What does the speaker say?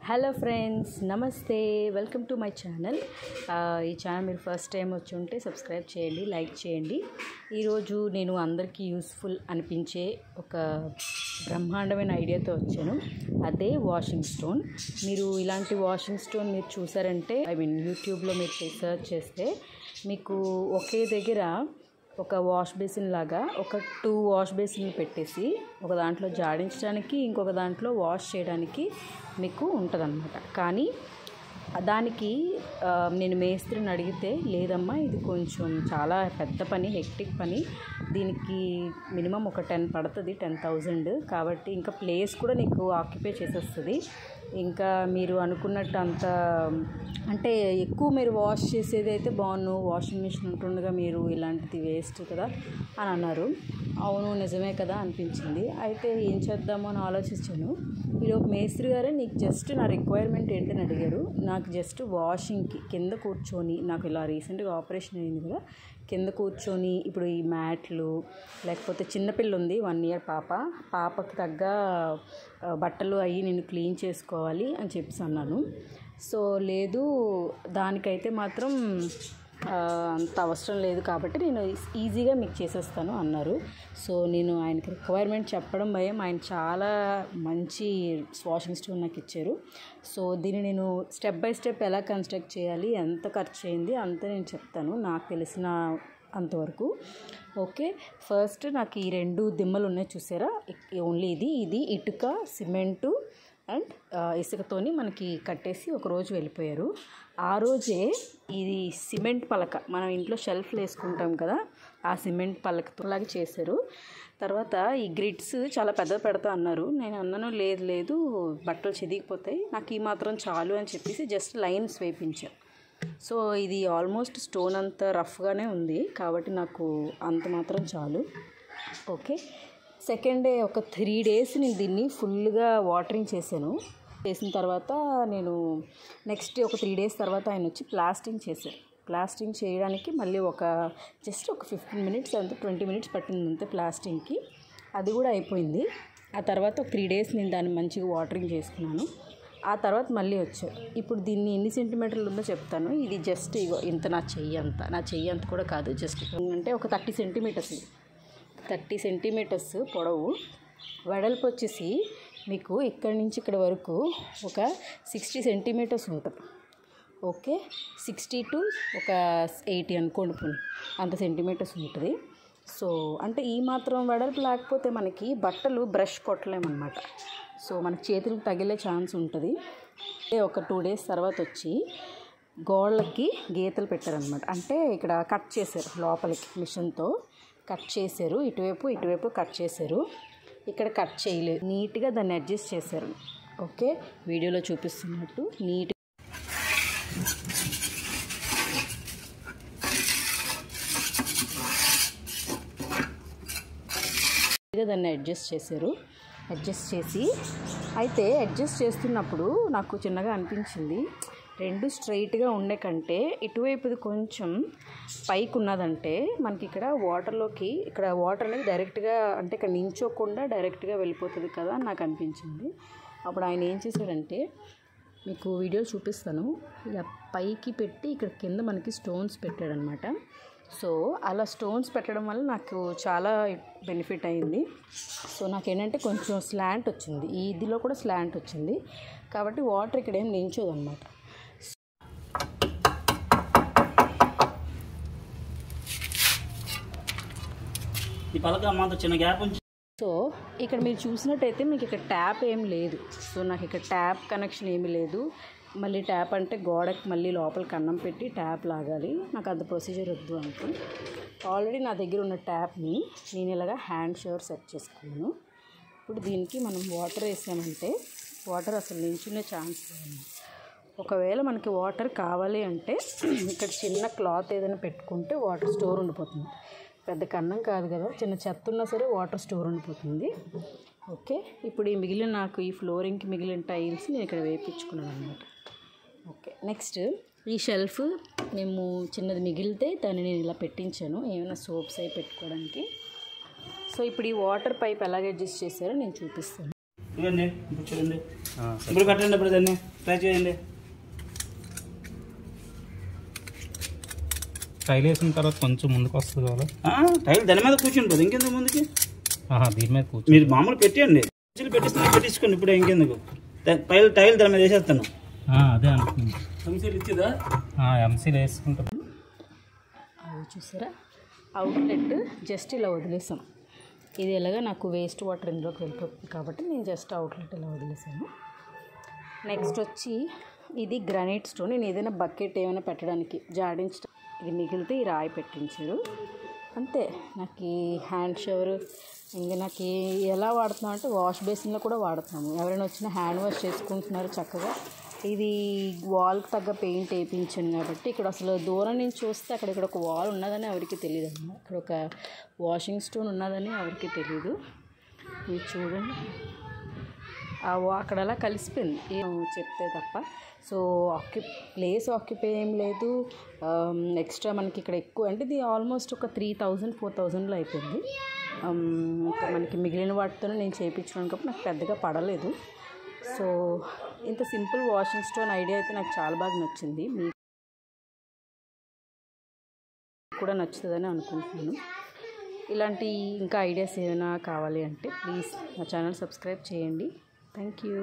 Hello friends, నమస్తే. Welcome to my channel. ఈ channel మీరు ఫస్ట్ టైం వచ్చి ఉంటే సబ్స్క్రైబ్ చేయండి, లైక్ చేయండి. ఈరోజు నేను అందరికీ యూస్ఫుల్ అనిపించే ఒక బ్రహ్మాండమైన ఐడియాతో వచ్చాను. అదే వాషింగ్ స్టోన్. మీరు ఇలాంటి వాషింగ్ స్టోన్ మీరు చూసారంటే యూట్యూబ్లో మీరు సెర్చ్ చేస్తే మీకు ఒకే దగ్గర ఒక వాష్ బేసిన్ లాగా ఒక 2 వాష్ బేసిన్లు పెట్టేసి ఒక దాంట్లో జాడించడానికి, ఇంకొక దాంట్లో వాష్ చేయడానికి మీకు ఉంటుందన్నమాట. కానీ దానికి నేను మేస్త్రిని అడిగితే, లేదమ్మా ఇది కొంచెం చాలా పెద్ద పని, హెక్టిక్ పని, దీనికి మినిమం ఒక 10 పడుతుంది, 10,000. కాబట్టి ఇంకా ప్లేస్ కూడా నీకు ఆక్యుపై చేసేస్తుంది. ఇంకా మీరు అనుకున్నట్టు అంత అంటే ఎక్కువ మీరు వాష్ చేసేది అయితే బాగుండు, వాషింగ్ మిషన్ ఉంటుండగా మీరు ఇలాంటిది వేస్ట్ కదా అని అన్నారు. అవును, నిజమే కదా అనిపించింది. అయితే ఏం చేద్దామో అని ఆలోచించాను. ఈరోజు మేస్త్రి గారే నీకు జస్ట్ నా రిక్వైర్మెంట్ ఏంటని అడిగారు. నాకు జస్ట్ వాషింగ్కి కింద కూర్చొని, నాకు ఇలా రీసెంట్గా ఆపరేషన్ అయింది కదా, కింద కూర్చొని ఇప్పుడు ఈ మ్యాట్లు, లేకపోతే చిన్నపిల్ల ఉంది 1 year పాపకి తగ్గ బట్టలు అవి నేను క్లీన్ చేసుకోవాలి అని చెప్పేసి అన్నాను. సో లేదు, దానికైతే మాత్రం అంత అవసరం లేదు కాబట్టి నేను ఈజీగా మీకు చేసేస్తాను అన్నారు. సో నేను ఆయనకి రిక్వైర్మెంట్ చెప్పడం భయం, ఆయన చాలా మంచి వాషింగ్ స్టోన్ నాకు ఇచ్చారు. సో దీన్ని నేను స్టెప్ బై స్టెప్ ఎలా కన్స్ట్రక్ట్ చేయాలి, ఎంత ఖర్చు అయింది అంతా నేను చెప్తాను నాకు తెలిసిన అంతవరకు. ఓకే, ఫస్ట్ నాకు ఈ 2 దిమ్మలు ఉన్నాయి చూసారా, ఓన్లీ ఇది ఇటుక, సిమెంటు అండ్ ఇసుకతోని మనకి కట్టేసి ఒకరోజు వెళ్ళిపోయారు. ఆ రోజే ఇది సిమెంట్ పలక, మనం ఇంట్లో షెల్ఫ్లు వేసుకుంటాం కదా, ఆ సిమెంట్ పలకతోలాగా చేశారు. తర్వాత ఈ గ్రిడ్స్ చాలా పెద్ద పెడతా అన్నారు. నేను అన్నాను లేదు బట్టలు చెదిగిపోతాయి, నాకు ఈ మాత్రం చాలు అని చెప్పేసి జస్ట్ లైన్స్ వేయించాను. సో ఇది ఆల్మోస్ట్ స్టోన్ అంత రఫ్గానే ఉంది కాబట్టి నాకు అంత మాత్రం చాలు. ఓకే, సెకండ్ డే ఒక 3 days నేను దీన్ని ఫుల్గా వాటరింగ్ చేసిన తర్వాత నేను నెక్స్ట్ ఒక 3 days తర్వాత ఆయన వచ్చి ప్లాస్టింగ్ చేశారు. ప్లాస్టింగ్ చేయడానికి మళ్ళీ జస్ట్ ఒక 15 minutes అంతే, 20 minutes పట్టింది అంతే ప్లాస్టింగ్కి. అది కూడా అయిపోయింది. ఆ తర్వాత ఒక 3 days నేను దాన్ని మంచిగా వాటరింగ్ చేసుకున్నాను. ఆ తర్వాత మళ్ళీ వచ్చారు. ఇప్పుడు దీన్ని ఎన్ని సెంటీమీటర్లు ఉందో చెప్తాను. ఇది జస్ట్ ఇంత నా చెయ్యి అంత కూడా కాదు, జస్ట్ అంటే ఒక 30 centimeters, 30 centimeters పొడవు, వెడల్పు వచ్చేసి మీకు ఇక్కడి నుంచి ఇక్కడ వరకు ఒక 60 centimeters ఉంటుంది. ఓకే, 60 to ఒక 80 అనుకోండి, పోనీ అంత సెంటీమీటర్స్ ఉంటుంది. సో అంటే ఈ మాత్రం వెడల్పు లేకపోతే మనకి బట్టలు బ్రష్ కొట్టలేమన్నమాట. సో మనకి చేతులకు తగిలే ఛాన్స్ ఉంటుంది. ఒక 2 days తర్వాత వచ్చి గోళ్ళకి గీతలు పెట్టారనమాట. అంటే ఇక్కడ కట్ చేశారు, లోపలికి మిషన్తో కట్ చేశారు, ఇటువైపు కట్ చేశారు. ఇక్కడ కట్ చేయలేదు, నీట్గా దాన్ని అడ్జస్ట్ చేశారు. ఓకే, వీడియోలో చూపిస్తున్నట్టు నీట్గా దాన్ని అడ్జస్ట్ చేశారు. అడ్జస్ట్ చేసి అయితే అడ్జస్ట్ చేస్తున్నప్పుడు నాకు చిన్నగా అనిపించింది, 2 స్ట్రైట్గా ఉండే కంటే ఇటువైపుది కొంచెం పైకి ఉన్నదంటే మనకి ఇక్కడ వాటర్ అనేది డైరెక్ట్గా, అంటే ఇక్కడ నించోకుండా డైరెక్ట్గా వెళ్ళిపోతుంది కదా అని నాకు అనిపించింది. అప్పుడు ఆయన ఏం చేశాడంటే, మీకు వీడియో చూపిస్తాను, ఇలా పైకి పెట్టి ఇక్కడ కింద మనకి స్టోన్స్ పెట్టాడనమాట. సో అలా స్టోన్స్ పెట్టడం వల్ల నాకు చాలా బెనిఫిట్ అయింది. సో నాకేంటంటే కొంచెం స్లాంట్ వచ్చింది, ఇదిలో కూడా స్లాంట్ వచ్చింది కాబట్టి వాటర్ ఇక్కడ ఏం నించోదు అనమాట. సో ఇక్కడ మీరు చూసినట్టయితే మీకు ఇక్కడ ట్యాప్ ఏం లేదు. సో నాకు ఇక్కడ ట్యాప్ కనెక్షన్ ఏమీ లేదు. మళ్ళీ ట్యాప్ అంటే గోడకి మళ్ళీ లోపలికి అన్నం పెట్టి ట్యాప్ లాగాలి, నాకు అంత ప్రొసీజర్ వద్దు అనుకో. ఆల్రెడీ నా దగ్గర ఉన్న ట్యాప్ని నేను ఇలాగా హ్యాండ్ షవర్ సెట్ చేసుకున్నాను. ఇప్పుడు దీనికి మనం వాటర్ వేసామంటే వాటర్ అసలు నించునే ఛాన్స్ లేదు. ఒకవేళ మనకి వాటర్ కావాలి అంటే ఇక్కడ చిన్న క్లాత్ ఏదైనా పెట్టుకుంటే వాటర్ స్టోర్ ఉండిపోతుంది. పెద్ద కన్నం కాదు కదా, చిన్న చెత్త ఉన్నా సరే వాటర్ స్టోర్ ఉండిపోతుంది. ఓకే, ఇప్పుడు ఈ ఫ్లోరింగ్కి మిగిలిన టైల్స్ నేను ఇక్కడ వేయించుకున్నాను అనమాట. ఓకే, నెక్స్ట్ ఈ షెల్ఫ్ మేము చిన్నది మిగిలితే దాన్ని నేను ఇలా పెట్టించాను, ఏమైనా సోప్స్ అవి పెట్టుకోవడానికి. సో ఇప్పుడు ఈ వాటర్ పైప్ ఎలాగ అడ్జస్ట్ చేశారో నేను చూపిస్తాను. ఇవ్వండి ఇప్పుడు చూడండి, ఇప్పుడు పెట్టండి, ఇప్పుడు దాన్ని ట్రై చేయండి. టైల్ వేసిన తర్వాత కొంచెం ముందుకు వస్తుంది కదా, టైల్ దాని మీద కూర్చుని పోదు, ఇంకెందుకు ముందుకి? దీని మీద కూర్చొని మీరు మామూలు పెట్టండి, పెట్టించుకోండి. ఇప్పుడు ఇంకెందుకు టైల్ దాని మీద వేసేస్తాను. అదే అనుకుంది ఎంసీలు ఇచ్చేదా? ఎంసీలు వేసుకుంటాం. అవి చూసారా, అవుట్లెట్ జస్ట్ ఇలా వదిలేసాం. ఇది ఎలాగా నాకు వేస్ట్ వాటర్ ఇందులోకి వెళ్ళిపోతుంది కాబట్టి నేను జస్ట్ అవుట్లెట్ ఇలా వదిలేసాను. నెక్స్ట్ వచ్చి ఇది గ్రానైట్ స్టోన్. నేను ఏదైనా బకెట్ ఏమైనా పెట్టడానికి జాడించడం, ఇది మిగిలితే ఈ రాయి పెట్టించారు అంతే. నాకు ఈ హ్యాండ్ షవర్ ఇంకా నాకు ఎలా వాడుతున్నాం అంటే వాష్ బేసిన్లో కూడా వాడుతున్నాము. ఎవరైనా వచ్చినా హ్యాండ్ వాష్ చేసుకుంటున్నారు చక్కగా. ఇది వాల్కి తగ్గ పెయింట్ వేయించాను కాబట్టి ఇక్కడ అసలు దూరం నుంచి చూస్తే అక్కడ ఇక్కడ ఒక వాల్ ఉన్నదని ఎవరికి తెలియదు అన్నమాట. ఇక్కడ ఒక వాషింగ్ స్టోన్ ఉన్నదని ఎవరికి తెలియదు. మీరు చూడండి, అక్కడ అలా కలిసిపోయింది ఏం చెప్తే తప్ప. సో ప్లేస్ ఆక్యుపై ఏం లేదు. ఎక్స్ట్రా మనకి ఇక్కడ ఎక్కువ అంటే ఇది ఆల్మోస్ట్ ఒక 3000-4000లో అయిపోయింది. మనకి మిగిలిన వాటితోనే నేను చేయించుకున్నాను కాబట్టి నాకు పెద్దగా పడలేదు. సో ఇంత సింపుల్ వాషింగ్ స్టోన్ ఐడియా అయితే నాకు చాలా బాగా నచ్చింది. మీకు కూడా నచ్చుతుందని అనుకుంటున్నాను. ఇలాంటి ఇంకా ఐడియాస్ ఏమైనా కావాలి అంటే ప్లీజ్ నా ఛానల్ సబ్స్క్రైబ్ చేయండి. Thank you.